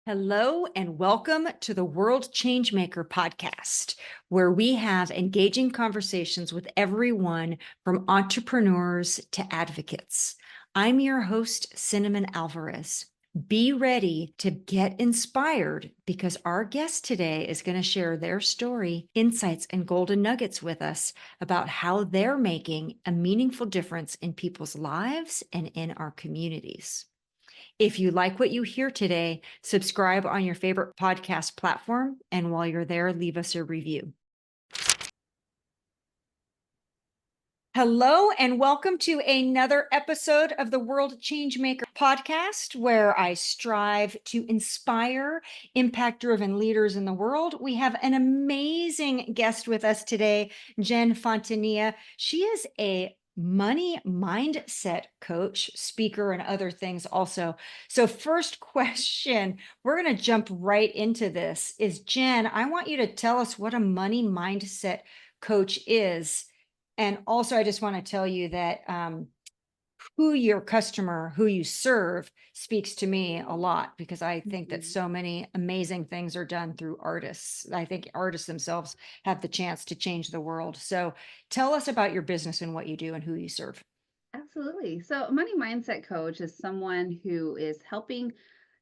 Hello and welcome to the World Changemaker podcast, where we have engaging conversations with everyone from entrepreneurs to advocates. I'm your host, Cinnamon Alvarez. Be ready to get inspired because our guest today is going to share their story, insights, and golden nuggets with us about how they're making a meaningful difference in people's lives and in our communities. If you like what you hear today, subscribe on your favorite podcast platform. And while you're there, leave us a review. Hello, and welcome to another episode of the World Changemaker podcast, where I strive to inspire impact-driven leaders in the world. We have an amazing guest with us today, Jen Fontanilla. She is a money mindset coach, speaker, and other things also. So first question, we're going to jump right into this, is Jen, I want you to tell us what a money mindset coach is. And also, I just want to tell you that who your customer, who you serve, speaks to me a lot because I think that so many amazing things are done through artists. I think artists themselves have the chance to change the world. So tell us about your business and what you do and who you serve. Absolutely. So, a money mindset coach is someone who is helping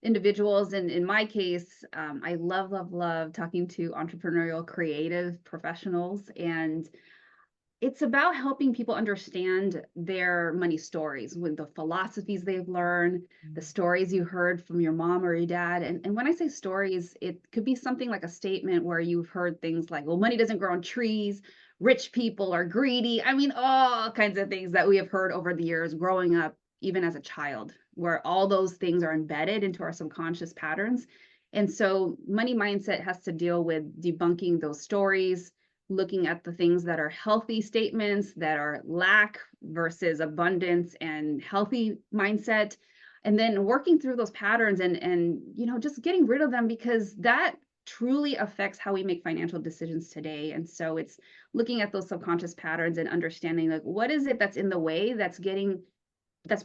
individuals. And in my case, I love talking to entrepreneurial, creative professionals. And it's about helping people understand their money stories with the philosophies they've learned, the stories you heard from your mom or your dad. And when I say stories, it could be something like a statement where you've heard things like, well, money doesn't grow on trees, rich people are greedy. I mean, all kinds of things that we have heard over the years growing up, even as a child, where all those things are embedded into our subconscious patterns. And so, money mindset has to deal with debunking those stories, looking at the things that are healthy statements, that are lack versus abundance and healthy mindset, and then working through those patterns and just getting rid of them, because that truly affects how we make financial decisions today. And so it's looking at those subconscious patterns and understanding, like, what is it that's in the way that's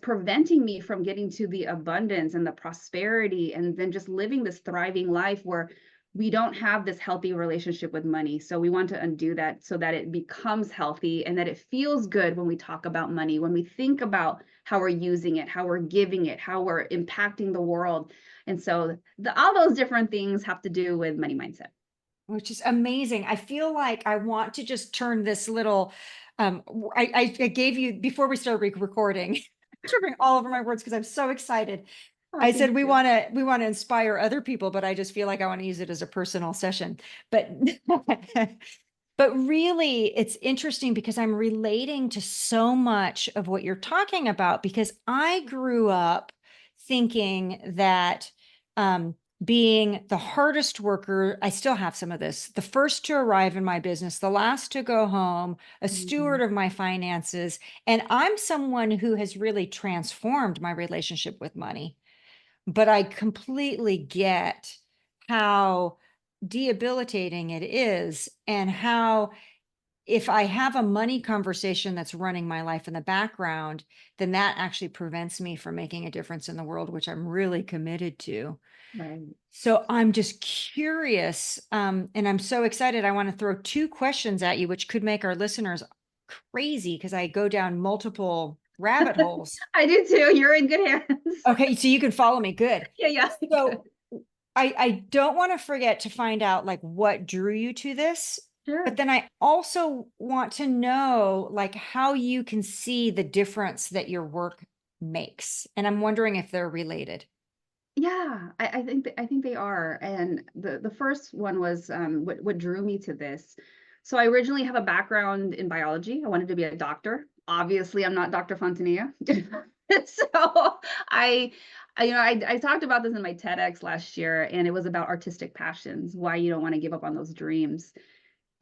preventing me from getting to the abundance and the prosperity, and then just living this thriving life where we don't have this healthy relationship with money. So we want to undo that so that it becomes healthy and that it feels good when we talk about money, when we think about how we're using it, how we're giving it, how we're impacting the world. And so all those different things have to do with money mindset. Which is amazing. I feel like I want to just turn this little, I gave you, before we started recording, tripping all over my words because I'm so excited. Oh, I thank said we you. want to inspire other people, but I just feel like I want to use it as a personal session. But but really it's interesting because I'm relating to so much of what you're talking about, because I grew up thinking that being the hardest worker, I still have some of this, the first to arrive in my business, the last to go home, a steward Mhm. of my finances. And I'm someone who has really transformed my relationship with money, but I completely get how debilitating it is, and how if I have a money conversation that's running my life in the background, then that actually prevents me from making a difference in the world, which I'm really committed to. Right. So I'm just curious, and I'm so excited. I want to throw two questions at you, which could make our listeners crazy because I go down multiple rabbit holes. I do too. You're in good hands. Okay, so you can follow me. Good. Yeah, yeah. Good. So I don't want to forget to find out like what drew you to this, but Sure. then I also want to know like how you can see the difference that your work makes. And I'm wondering if they're related. Yeah, I think they are. And the first one was what drew me to this. So I originally have a background in biology. I wanted to be a doctor. Obviously, I'm not Dr. Fontanilla. So I, I talked about this in my TEDx last year, and it was about artistic passions, why you don't want to give up on those dreams.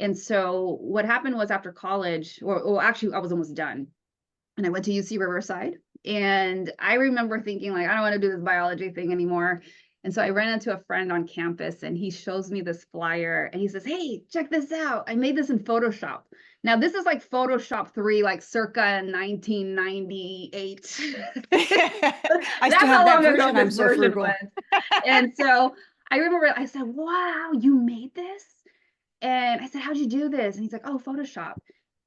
And so what happened was, after college, or actually I was almost done, and I went to UC Riverside. And I remember thinking, like, I don't want to do this biology thing anymore. And so I ran into a friend on campus and he shows me this flyer and he says, "Hey, check this out. I made this in Photoshop." Now, this is like Photoshop 3, like circa 1998. I still That's have how that long ago version. I'm this so version frugal. was. And so I remember I said, "Wow, you made this?" And I said, "How'd you do this?" And he's like, "Oh, Photoshop."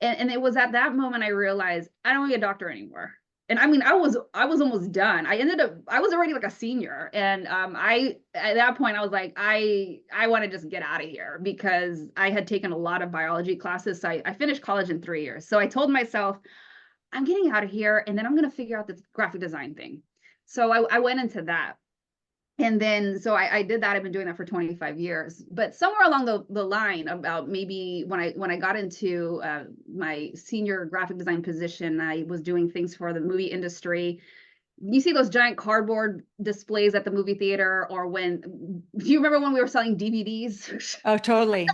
And it was at that moment I realized I don't want to be a doctor anymore. And I mean, I was almost done. I was already like a senior. And I at that point I was like, I want to just get out of here because I had taken a lot of biology classes. So I finished college in 3 years. So I told myself, I'm getting out of here and then I'm gonna figure out this graphic design thing. So I went into that. And then so I did that. I've been doing that for 25 years. But somewhere along the line, about maybe when I got into my senior graphic design position, I was doing things for the movie industry. You see those giant cardboard displays at the movie theater, or when do you remember when we were selling DVDs? Oh, totally.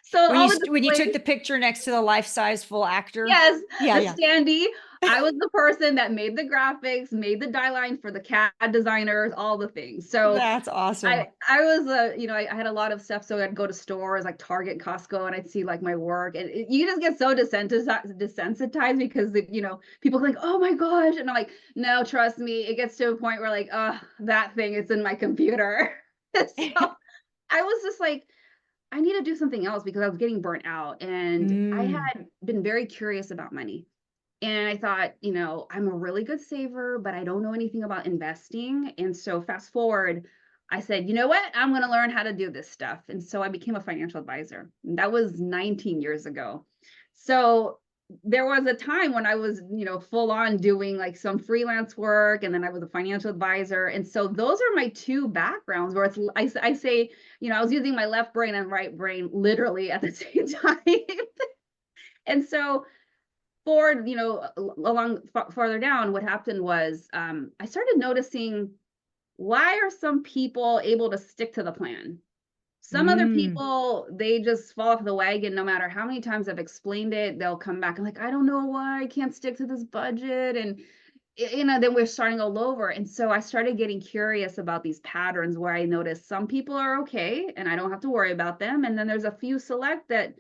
So all the When you took displays. the picture next to the life-size full actor. Yes, Yeah, the yeah. standee. I was the person that made the graphics, made the die line for the CAD designers, all the things. So That's awesome. I was I had a lot of stuff. So I'd go to stores like Target, Costco, and I'd see like my work, and you just get so desensitized because people are like, "Oh my gosh," and I'm like, "No, trust me." It gets to a point where like, that thing is in my computer. So I was just like, I need to do something else because I was getting burnt out, and I Mm, had been very curious about money. And I thought, I'm a really good saver, but I don't know anything about investing. And so fast forward, I said, you know what? I'm going to learn how to do this stuff. And so I became a financial advisor. And that was 19 years ago. So there was a time when I was, full on doing like some freelance work, and then I was a financial advisor. And so those are my two backgrounds where I say, I was using my left brain and right brain literally at the same time. And so forward, farther down, what happened was I started noticing, why are some people able to stick to the plan? Some other mm. people, they just fall off the wagon no matter how many times I've explained it. They'll come back and like, I don't know why I can't stick to this budget. And then we're starting all over. And so I started getting curious about these patterns where I noticed some people are okay and I don't have to worry about them. And then there's a few select that,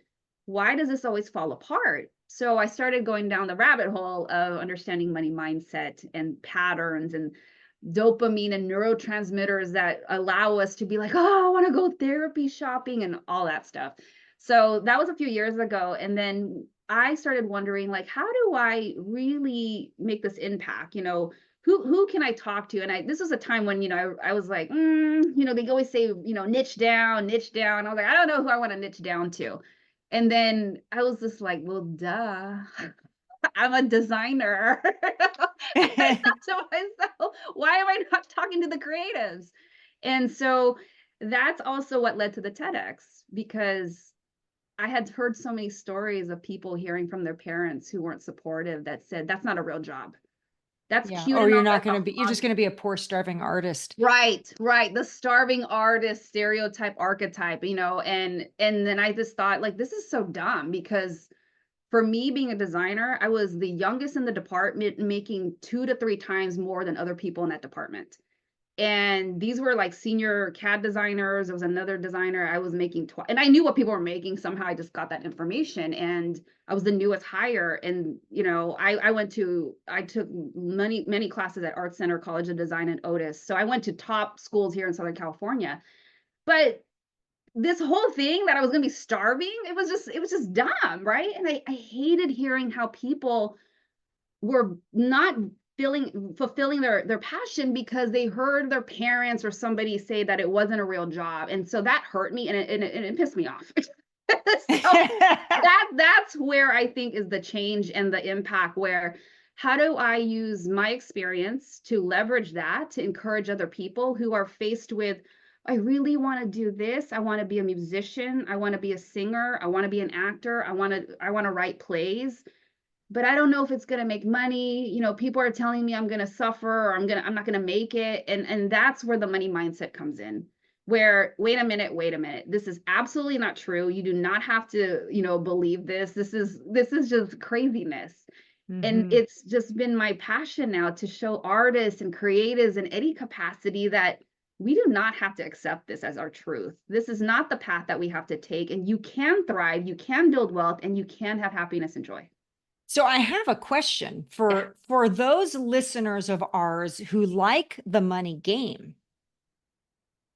why does this always fall apart? So I started going down the rabbit hole of understanding money mindset and patterns and dopamine and neurotransmitters that allow us to be like, oh, I want to go therapy shopping and all that stuff. So that was a few years ago. And then I started wondering, like, how do I really make this impact? Who can I talk to? And this was a time when, I was like, they always say, niche down, niche down. I was like, I don't know who I want to niche down to. And then I was just like, well, duh. I'm a designer. And I thought to myself, why am I not talking to the creatives? And so that's also what led to the TEDx, because I had heard so many stories of people hearing from their parents who weren't supportive that said, that's not a real job. That's Yeah. cute Or and you're all not as going a to be, you're just hobby. going to be a poor, starving artist. Right, right. The starving artist stereotype archetype, and then I just thought, like, this is so dumb because for me being a designer, I was the youngest in the department, making 2 to 3 times more than other people in that department. And these were like senior CAD designers. There was another designer I was making and I knew what people were making. Somehow I just got that information, and I was the newest hire. And I took many classes at Art Center College of Design and Otis. So I went to top schools here in Southern California. But this whole thing that I was going to be starving, it was just dumb, right? And I hated hearing how people were not fulfilling their passion because they heard their parents or somebody say that it wasn't a real job. And so that hurt me, and it pissed me off. So that's where I think is the change and the impact, where how do I use my experience to leverage that to encourage other people who are faced with, I really want to do this. I want to be a musician. I want to be a singer. I want to be an actor. I want to write plays, but I don't know if it's going to make money. People are telling me I'm going to suffer, or I'm not going to make it. And that's where the money mindset comes in, where, wait a minute. This is absolutely not true. You do not have to, believe this. This is just craziness. And Mhm. it's just been my passion now to show artists and creatives in any capacity that we do not have to accept this as our truth. This is not the path that we have to take. And you can thrive, you can build wealth, and you can have happiness and joy. So I have a question Yeah. for those listeners of ours who like the money game,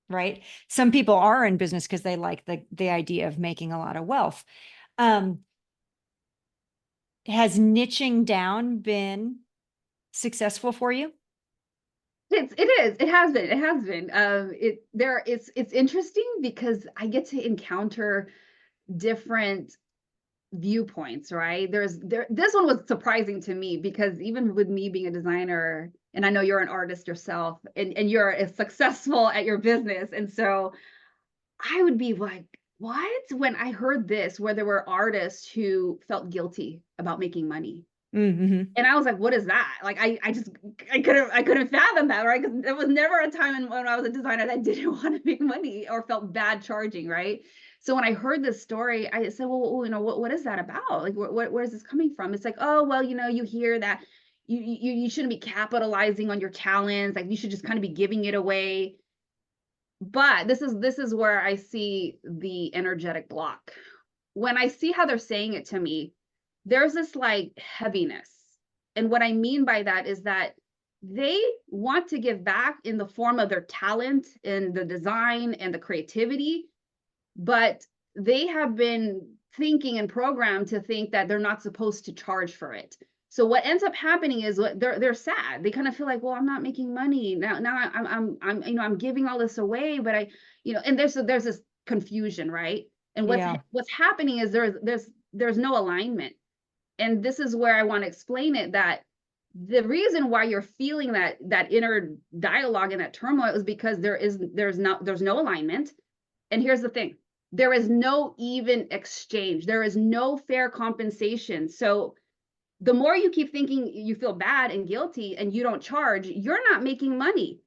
right? Some people are in business because they like the idea of making a lot of wealth. Um, has niching down been successful for you? It has been. It has been. It's interesting because I get to encounter different viewpoints, right? This one was surprising to me because even with me being a designer, and I know you're an artist yourself, and you're as successful at your business. And so I would be like, what? When I heard this, where there were artists who felt guilty about making money. Mm-hmm. And I was like, what is that? Like, I couldn't fathom that, right? Because there was never a time when I was a designer that didn't want to make money or felt bad charging, right? So when I heard this story, I said, well, what is that about? Like, where is this coming from? It's like, oh, well, you hear that you shouldn't be capitalizing on your talents. Like, you should just kind of be giving it away. But this is where I see the energetic block. When I see how they're saying it to me, there's this like heaviness. And what I mean by that is that they want to give back in the form of their talent and the design and the creativity, but they have been thinking and programmed to think that they're not supposed to charge for it. So what ends up happening is they're sad. They kind of feel like, well, I'm not making money now. I'm giving all this away, but and there's this confusion, right? And Yeah. what's happening is there's no alignment. And this is where I want to explain it, that the reason why you're feeling that inner dialogue and that turmoil is because there's no alignment. And here's the thing, there is no even exchange, there is no fair compensation. So the more you keep thinking you feel bad and guilty and you don't charge, you're not making money.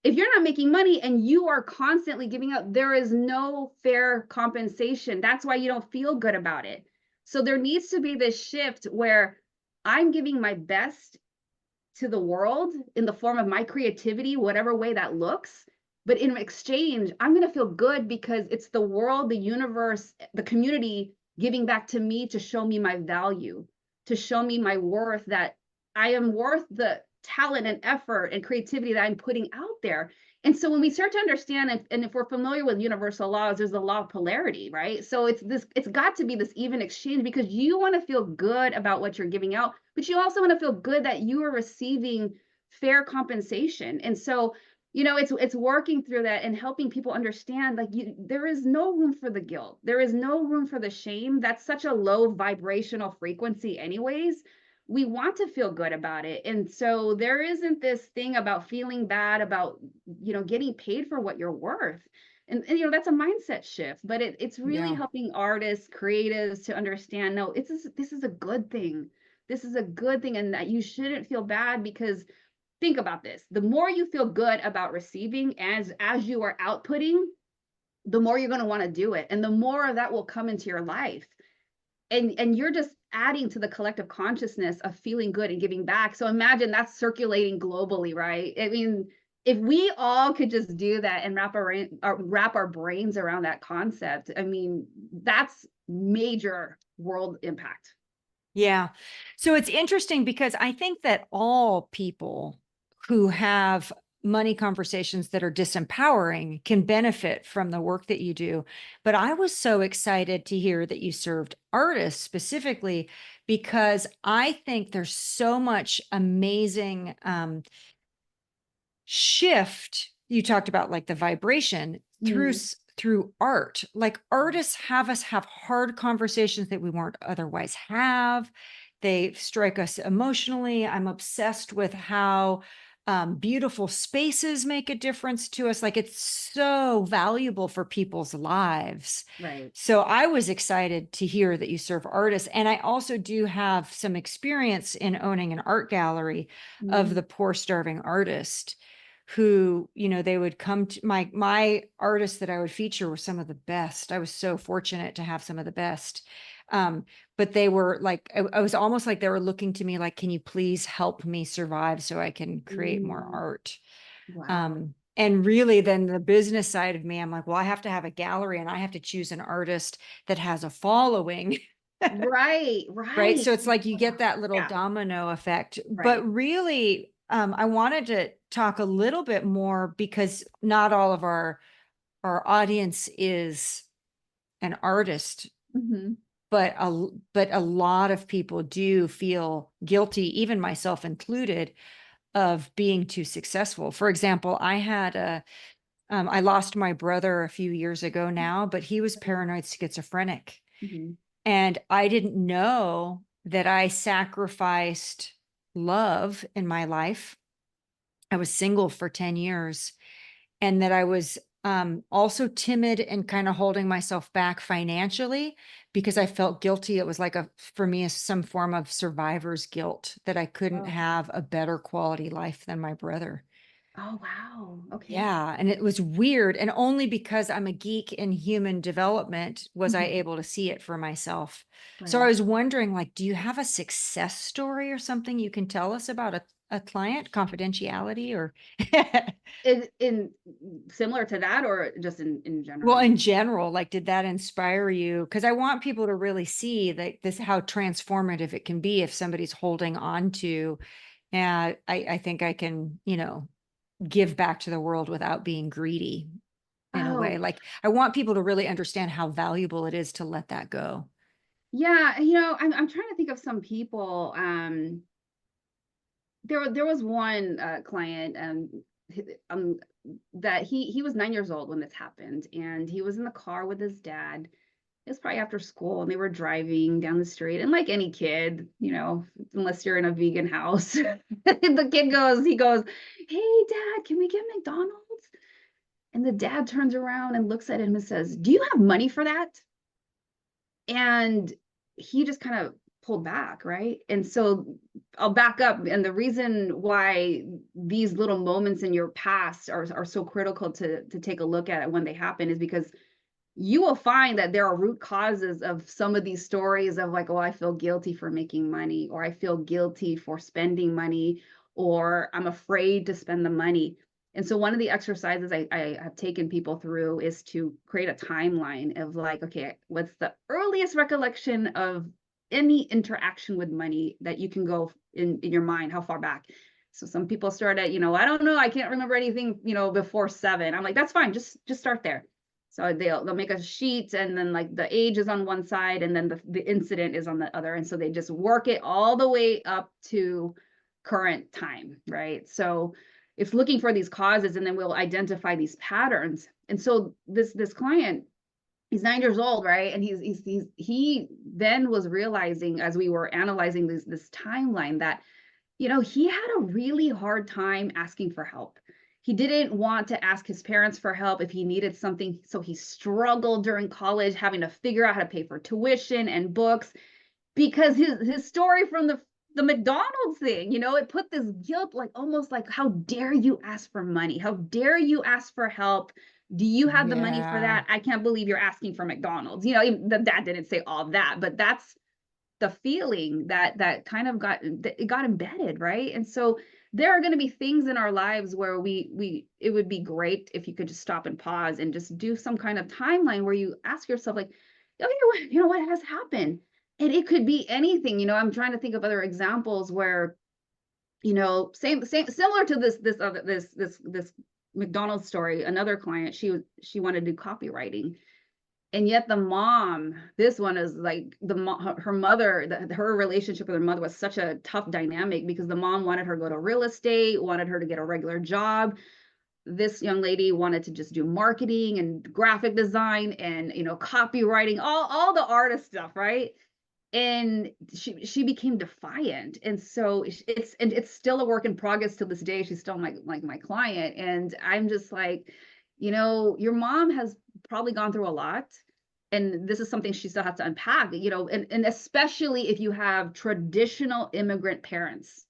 If you're not making money and you are constantly giving up, there is no fair compensation. That's why you don't feel good about it. So there needs to be this shift where I'm giving my best to the world in the form of my creativity, whatever way that looks. But in exchange, I'm going to feel good because it's the world, the universe, the community giving back to me to show me my value, to show me my worth, that I am worth the talent and effort and creativity that I'm putting out there. And so when we start to understand, and if we're familiar with universal laws, there's the law of polarity, right? So it's got to be this even exchange, because you want to feel good about what you're giving out, but you also want to feel good that you are receiving fair compensation. And so, it's working through that and helping people understand, like, there is no room for the guilt. There is no room for the shame. That's such a low vibrational frequency anyways. We want to feel good about it. And so there isn't this thing about feeling bad about, getting paid for what you're worth. And that's a mindset shift, but it's really Yeah. helping artists, creatives to understand, no, this is a good thing. This is a good thing, and that you shouldn't feel bad, because think about this. The more you feel good about receiving as you are outputting, the more you're going to want to do it, and the more of that will come into your life. And you're just adding to the collective consciousness of feeling good and giving back. So imagine that's circulating globally, right? I mean, if we all could just do that and wrap our brains around that concept, I mean, that's major world impact. Yeah. So it's interesting because I think that all people who have money conversations that are disempowering can benefit from the work that you do. But I was so excited to hear that you served artists specifically, because I think there's so much amazing shift. You talked about like the vibration through Mm, through art. Like artists have us have hard conversations that we weren't otherwise have. They strike us emotionally. I'm obsessed with how beautiful spaces make a difference to us. Like it's so valuable for people's lives. right. So I was excited to hear that you serve artists. And I also do have some experience in owning an art gallery of Mhm. the poor starving artist, who, they would come to my artists that I would feature were some of the best. I was so fortunate to have some of the best. But they were like, I was almost like they were looking to me like, can you please help me survive so I can create more Mm, art? wow. And really, then the business side of me, I'm like, well, I have to have a gallery and I have to choose an artist that has a following. Right, Right. right. So it's like you get that little Yeah, domino effect. But right. really, I wanted to talk a little bit more because not all of our audience is an artist, Mhm. but a lot of people do feel guilty, even myself included, of being too successful. For example, I lost my brother a few years ago now, but he was paranoid schizophrenic. Mhm. And I didn't know that I sacrificed love in my life. I was single for 10 years and that I was also timid and kind of holding myself back financially because I felt guilty. It was like for me, some form of survivor's guilt that I couldn't Oh. have a better quality life than my brother. Oh, wow. Okay. Yeah, and it was weird, and only because I'm a geek in human development was I Mhm. able to see it for myself. So I Right. was wondering, like, do you have a success story or something you can tell us about a client, confidentiality or In similar to that or just in well, general? in general, like, did that inspire you? Because I want people to really see that this how transformative it can be if somebody's holding on to, and I think I can, give back to the world without being greedy. In a way, Oh, like, I want people to really understand how valuable it is to let that go. yeah, I'm trying to think of some people, there was one, client, h that he was 9 years old when this happened, and he was in the car with his dad. It was probably after school, and they were driving down the street, and like any kid, unless you're in a vegan house, he goes, "Hey, Dad, can we get McDonald's?" And the dad turns around and looks at him and says, "Do you have money for that?" And he just kind of pulled back, right? And so I'll back up. And the reason why these little moments in your past are so critical to take a look at it when they happen is because you will find that there are root causes of some of these stories of like, oh, I feel guilty for making money, or I feel guilty for spending money, or I'm afraid to spend the money. And so one of the exercises I have taken people through is to create a timeline of like, okay, what's the earliest recollection of any interaction with money that you can go in your mind, how far back? So some people start at, I don't know, I can't remember anything, before 7. I'm like, that's fine, just start there. So they'll make a sheet and then like the age is on one side and then the incident is on the other. And so they just work it all the way up to current time, right? So it's looking for these causes and then we'll identify these patterns. And so this client, he's 9 years old, right? And he then was realizing as we were analyzing this timeline that he had a really hard time asking for help. He didn't want to ask his parents for help if he needed something. So he struggled during college, having to figure out how to pay for tuition and books because his story from the McDonald's thing, it put this guilt, like almost like, how dare you ask for money? How dare you ask for help? Do you have the money for Yeah. that? I can't believe you're asking for McDonald's. The dad didn't say all that, but that's the feeling that kind of it got embedded, right? And so there are going to be things in our lives where we it would be great if you could just stop and pause and just do some kind of timeline where you ask yourself like, okay, what has happened? And it could be anything. I'm trying to think of other examples where same similar to this McDonald's story. Another client, she wanted to do copywriting, and yet the mom, this one is like her mother, her relationship with her mother was such a tough dynamic because the mom wanted her to go to real estate, wanted her to get a regular job. This young lady wanted to just do marketing and graphic design and copywriting, all the artist stuff, right? And she became defiant, and so it's still a work in progress to this day. She's still my client, and I'm just like, your mom has probably gone through a lot, and this is something she still has to unpack, and especially if you have traditional immigrant parents,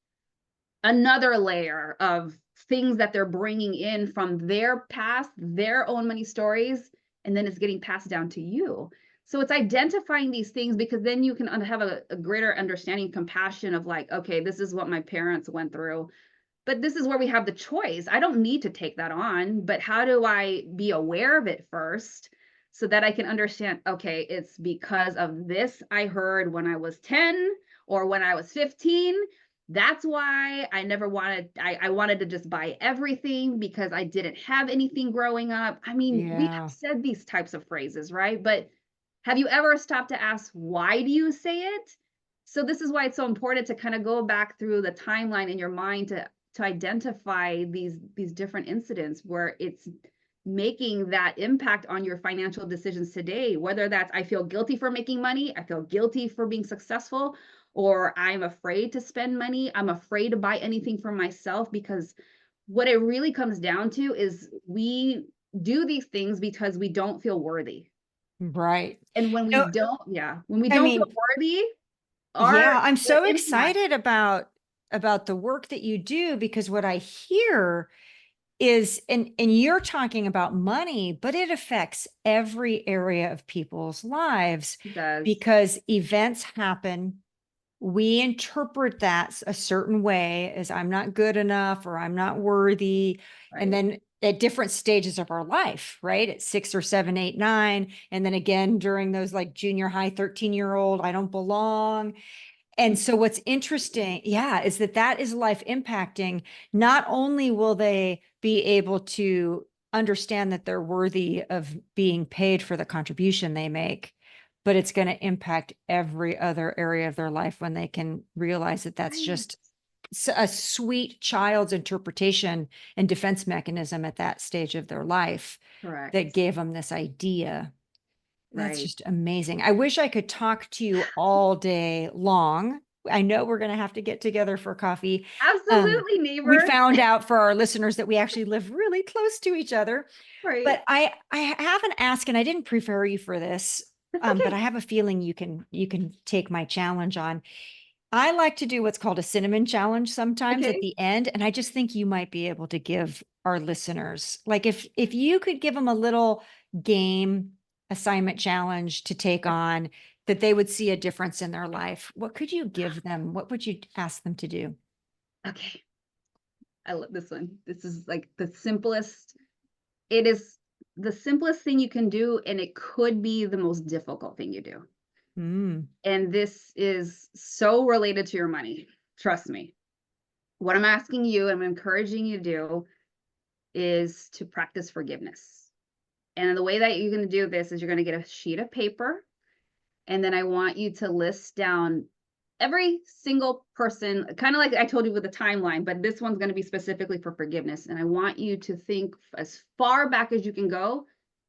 another layer of things that they're bringing in from their past, their own money stories, and then it's getting passed down to you. So it's identifying these things because then you can have a greater understanding, compassion of like, okay, this is what my parents went through. But this is where we have the choice. I don't need to take that on, but how do I be aware of it first so that I can understand, okay, it's because of this I heard when I was 10 or when I was 15. That's why I never wanted, I wanted to just buy everything because I didn't have anything growing up. I mean, we have Yeah. said these types of phrases, right? But have you ever stopped to ask, why do you say it? So this is why it's so important to kind of go back through the timeline in your mind to identify these different incidents where it's making that impact on your financial decisions today, whether that's I feel guilty for making money, I feel guilty for being successful, or I'm afraid to spend money, I'm afraid to buy anything for myself, because what it really comes down to is we do these things because we don't feel worthy. Right. And when we No, don't, yeah, when we I don't feel mean, worthy, our yeah, I'm the so impact. excited about the work that you do because what I hear is and you're talking about money, but it affects every area of people's lives Does, because events happen. We interpret that a certain way as I'm not good enough or I'm not worthy. And right, then at different stages of our life, right? At 6 or 7, 8, 9. And then again, during those like junior high, 13-year-old, I don't belong. And so what's interesting, yeah, is that is life impacting. Not only will they be able to understand that they're worthy of being paid for the contribution they make, but it's going to impact every other area of their life when they can realize that that's right, just a sweet child's interpretation and defense mechanism at that stage of their life that correct, gave them this idea. That's right. just amazing. I wish I could talk to you all day long. I know we're going to have to get together for coffee. Um, Absolutely, we neighbor. found out for our listeners that we actually live really close to each other. Right. But I haven't asked, and I didn't prepare you for this, That's but okay. I have a feeling you can take my challenge on. I like to do what's called a cinnamon challenge sometimes at Okay. the end, and I just think you might be able to give our listeners, like if you could give them a little game assignment challenge to take on that they would see a difference in their life. What could you give them? What would you ask them to do? Okay. I love this one. This is like the simplest. It is the simplest thing you can do, and it could be the most difficult thing you do. Mm. And this is so related to your money. Trust me. What I'm asking you, I'm encouraging you to do is to practice forgiveness. And the way that you're going to do this is you're going to get a sheet of paper. And then I want you to list down every single person, kind of like I told you with the timeline, but this one's going to be specifically for forgiveness. And I want you to think as far back as you can go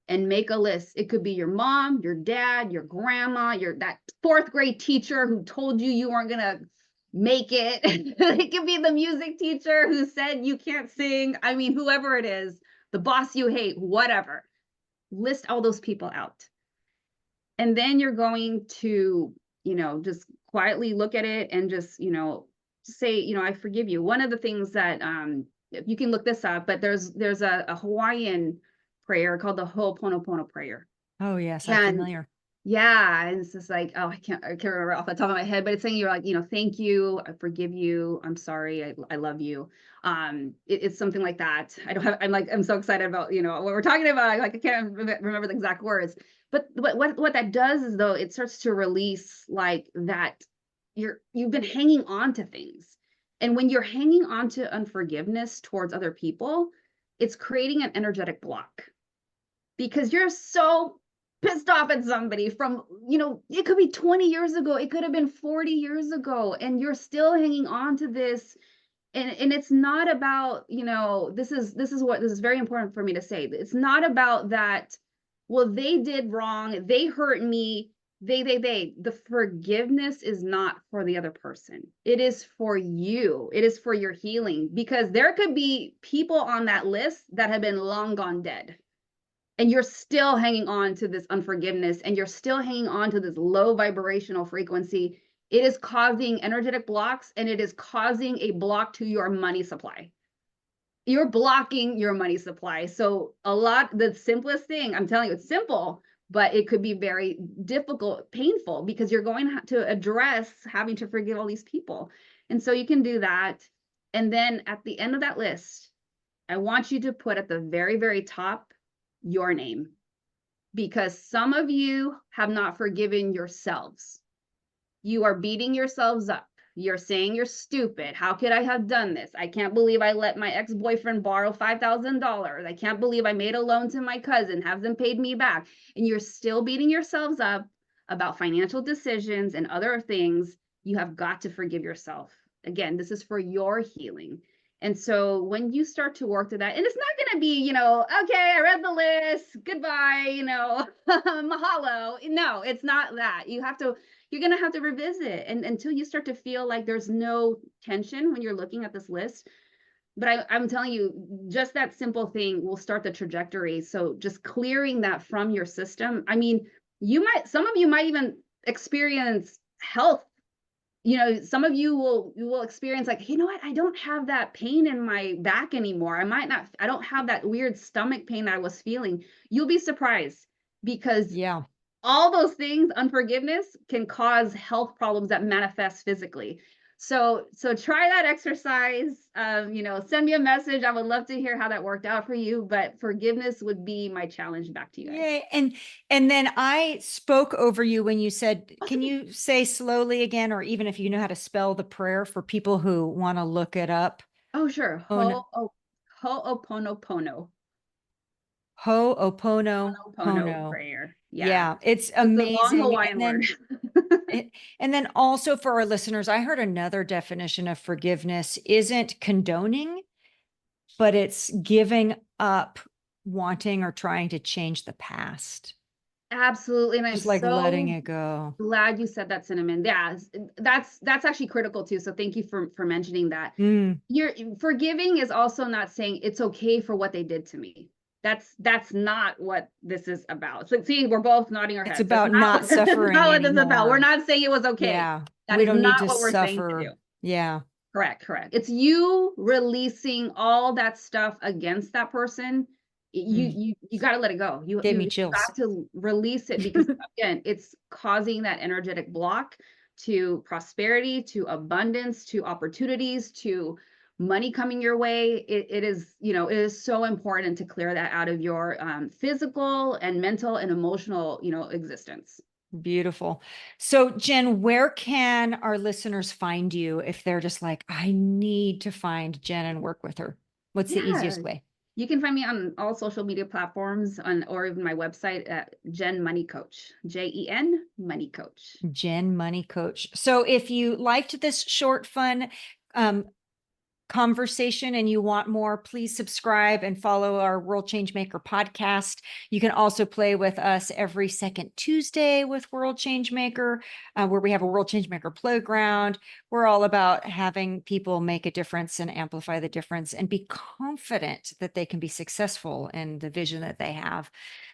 and make a list. It could be your mom, your dad, your grandma, your that fourth grade teacher who told you you weren't going to make it. It could be the music teacher who said you can't sing. I mean, whoever it is, the boss you hate, whatever. List all those people out, and then you're going to, just quietly look at it and just, say, I forgive you. One of the things that you can look this up, but there's a Hawaiian prayer called the Ho'oponopono prayer. Oh, yes, I'm And familiar. yeah, and it's just like, oh, I can't remember off the top of my head, but it's saying you're like, thank you, I forgive you, I'm sorry, I love you. It's something like that. I don't have, I'm so excited about, what we're talking about. Like I can't remember the exact words, but what that does is though, it starts to release like that you've been hanging on to things. And when you're hanging on to unforgiveness towards other people, it's creating an energetic block because you're so pissed off at somebody from, it could be 20 years ago, it could have been 40 years ago, and you're still hanging on to this. And it's not about, this is very important for me to say. It's not about that, well, they did wrong, they hurt me, they. The forgiveness is not for the other person. It is for you. It is for your healing, because there could be people on that list that have been long gone dead, and you're still hanging on to this unforgiveness, and you're still hanging on to this low vibrational frequency. It is causing energetic blocks, and it is causing a block to your money supply. You're blocking your money supply. So the simplest thing, I'm telling you, it's simple, but it could be very difficult, painful, because you're going to address having to forgive all these people. And so you can do that. And then at the end of that list, I want you to put at the very, very top your name, because some of you have not forgiven yourselves. You are beating yourselves up. You're saying you're stupid. How could I have done this? I can't believe I let my ex-boyfriend borrow $5,000. I can't believe I made a loan to my cousin, hasn't paid me back. And you're still beating yourselves up about financial decisions and other things. You have got to forgive yourself. Again, this is for your healing. And so when you start to work through that, and it's not going to be, okay, I read the list, goodbye, mahalo. No, it's not that. You're going to have to revisit, and until you start to feel like there's no tension when you're looking at this list. But I'm telling you, just that simple thing will start the trajectory. So just clearing that from your system. I mean, some of you might even experience health. Some of you will experience like, you know what, I don't have that pain in my back anymore. I don't have that weird stomach pain that I was feeling. You'll be surprised, because Yeah. all those things, unforgiveness, can cause health problems that manifest physically. So try that exercise. Send me a message. I would love to hear how that worked out for you. But forgiveness would be my challenge back to you guys. Yay. And then I spoke over you when you said, can you say slowly again, or even if you know how to spell the prayer for people who want to look it up? Oh, sure. Ho'oponopono. Ho'oponopono Ho'oponopono. prayer. Yeah. Yeah, it's It's a long amazing. Hawaiian word. And then also for our listeners, I heard another definition of forgiveness isn't condoning, but it's giving up wanting or trying to change the past. Absolutely. And I'm Just like letting so it go. glad you said that, Cinnamon. Yeah, that's actually critical too. So thank you for mentioning that. Mm, You're forgiving is also not saying it's okay for what they did to me. That's not what this is about. So see, we're both nodding our it's heads. That's about not, not that's suffering not what this is about. We're anymore. not saying it was okay. Yeah, That we is don't need not to what we're saying to do. suffer. Yeah, Correct, correct. It's you releasing all that stuff against that person. You mm, you got to let it go. You gave you me you chills. got to release it, because again, it's causing that energetic block to prosperity, to abundance, to opportunities, to money coming your way. It is, it is so important to clear that out of your physical and mental and emotional, existence. Beautiful. So, Jen, where can our listeners find you if they're just like, I need to find Jen and work with her? What's the Yeah. easiest way? You can find me on all social media platforms or even my website at Jen Money Coach, JEN Money Coach. Jen Money Coach. So, if you liked this short, fun um, conversation and you want more, please subscribe and follow our World Changemaker podcast. You can also play with us every second Tuesday with World Changemaker, where we have a World Changemaker playground. We're all about having people make a difference and amplify the difference and be confident that they can be successful in the vision that they have.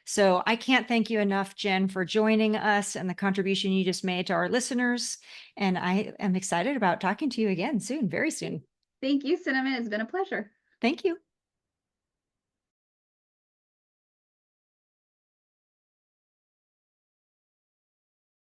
So I can't thank you enough, Jen, for joining us and the contribution you just made to our listeners. And I am excited about talking to you again soon, very soon. Thank you, Cinnamon. It's been a pleasure. Thank you.